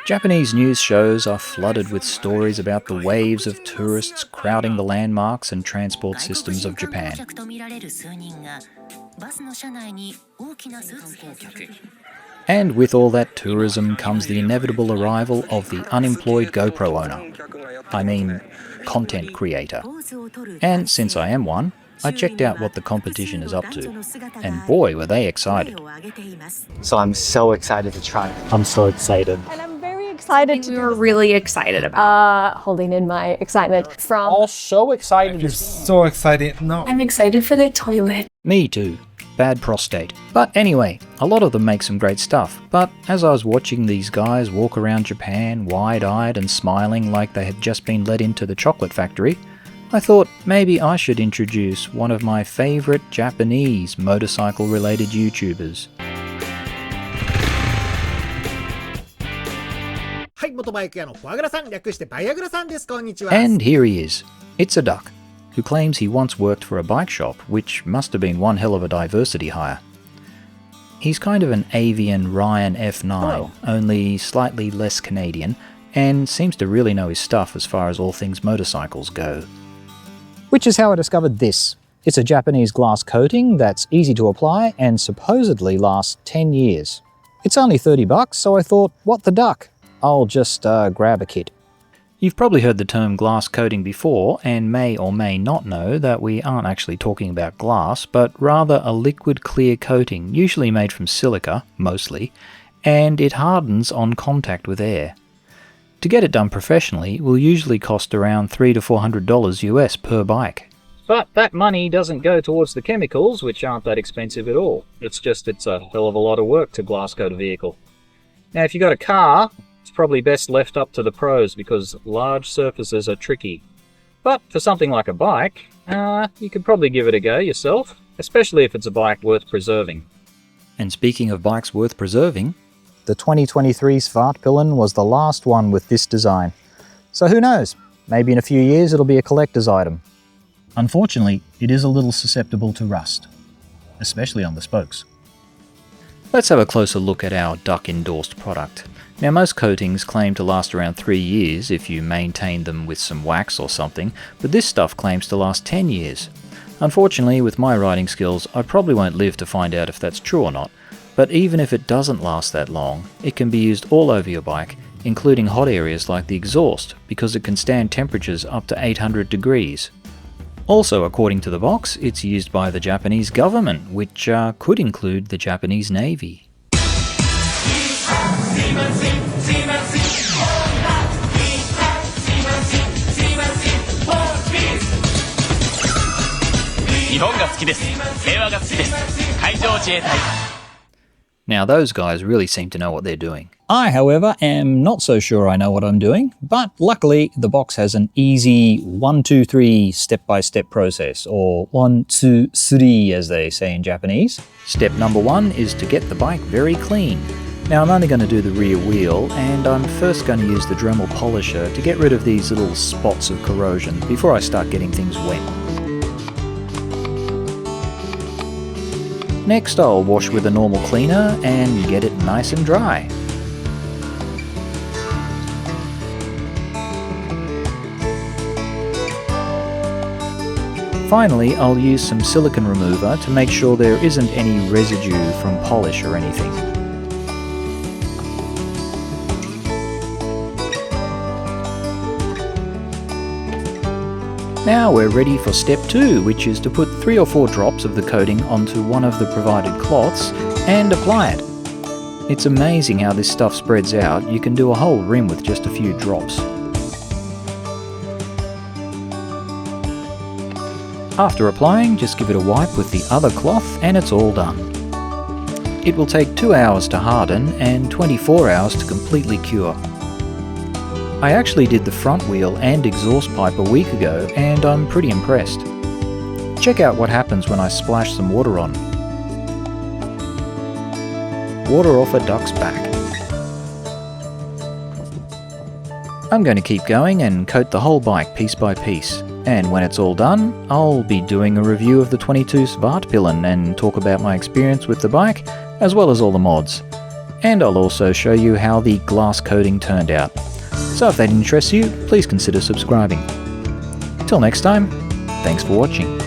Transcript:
Japanese news shows are flooded with stories about the waves of tourists crowding the landmarks and transport systems of Japan. And with all that tourism comes the inevitable arrival of the unemployed GoPro owner. I mean, content creator. And since I am one, I checked out what the competition is up to. And boy, were they excited. So I'm so excited to try. I'm so excited. And I'm very excited. We were really excited about. Holding in my excitement from... All so excited. You're so excited. No. I'm excited for the toilet. Me too. Bad prostate. But anyway, a lot of them make some great stuff. But as I was watching these guys walk around Japan wide-eyed and smiling like they had just been let into the chocolate factory, I thought maybe I should introduce one of my favourite Japanese motorcycle-related YouTubers. And here he is. It's a duck, who claims he once worked for a bike shop, which must have been one hell of a diversity hire. He's kind of an avian Ryan F9, only slightly less Canadian, and seems to really know his stuff as far as all things motorcycles go. Which is how I discovered this. It's a Japanese glass coating that's easy to apply and supposedly lasts 10 years. It's only $30, so I thought, what the duck? I'll just grab a kit. You've probably heard the term glass coating before and may or may not know that we aren't actually talking about glass, but rather a liquid clear coating, usually made from silica, mostly, and it hardens on contact with air. To get it done professionally will usually cost around $300 to $400 US per bike. But that money doesn't go towards the chemicals, which aren't that expensive at all. It's a hell of a lot of work to glass coat a vehicle. Now if you've got a car, it's probably best left up to the pros because large surfaces are tricky. But for something like a bike, you could probably give it a go yourself, especially if it's a bike worth preserving. And speaking of bikes worth preserving, the 2023 Svartpilen was the last one with this design. So who knows, maybe in a few years it'll be a collector's item. Unfortunately, it is a little susceptible to rust, especially on the spokes. Let's have a closer look at our duck-endorsed product. Now most coatings claim to last around 3 years if you maintain them with some wax or something, but this stuff claims to last 10 years. Unfortunately, with my riding skills, I probably won't live to find out if that's true or not. But even if it doesn't last that long, it can be used all over your bike, including hot areas like the exhaust, because it can stand temperatures up to 800 degrees. Also, according to the box, it's used by the Japanese government, which could include the Japanese Navy. Now those guys really seem to know what they're doing. I, however, am not so sure I know what I'm doing, but luckily the box has an easy 1, 2, 3 step-by-step process, or 1, 2, 3 as they say in Japanese. Step number 1 is to get the bike very clean. Now I'm only going to do the rear wheel, and I'm first going to use the Dremel polisher to get rid of these little spots of corrosion before I start getting things wet. Next I'll wash with a normal cleaner and get it nice and dry. Finally, I'll use some silicone remover to make sure there isn't any residue from polish or anything. Now we're ready for step 2, which is to put 3 or 4 drops of the coating onto one of the provided cloths and apply it. It's amazing how this stuff spreads out. You can do a whole rim with just a few drops. After applying, just give it a wipe with the other cloth and it's all done. It will take 2 hours to harden and 24 hours to completely cure. I actually did the front wheel and exhaust pipe a week ago and I'm pretty impressed. Check out what happens when I splash some water on. Water off a duck's back. I'm going to keep going and coat the whole bike piece by piece. And when it's all done, I'll be doing a review of the 22 Svartpilen and talk about my experience with the bike, as well as all the mods. And I'll also show you how the glass coating turned out. So if that interests you, please consider subscribing. Till next time, thanks for watching.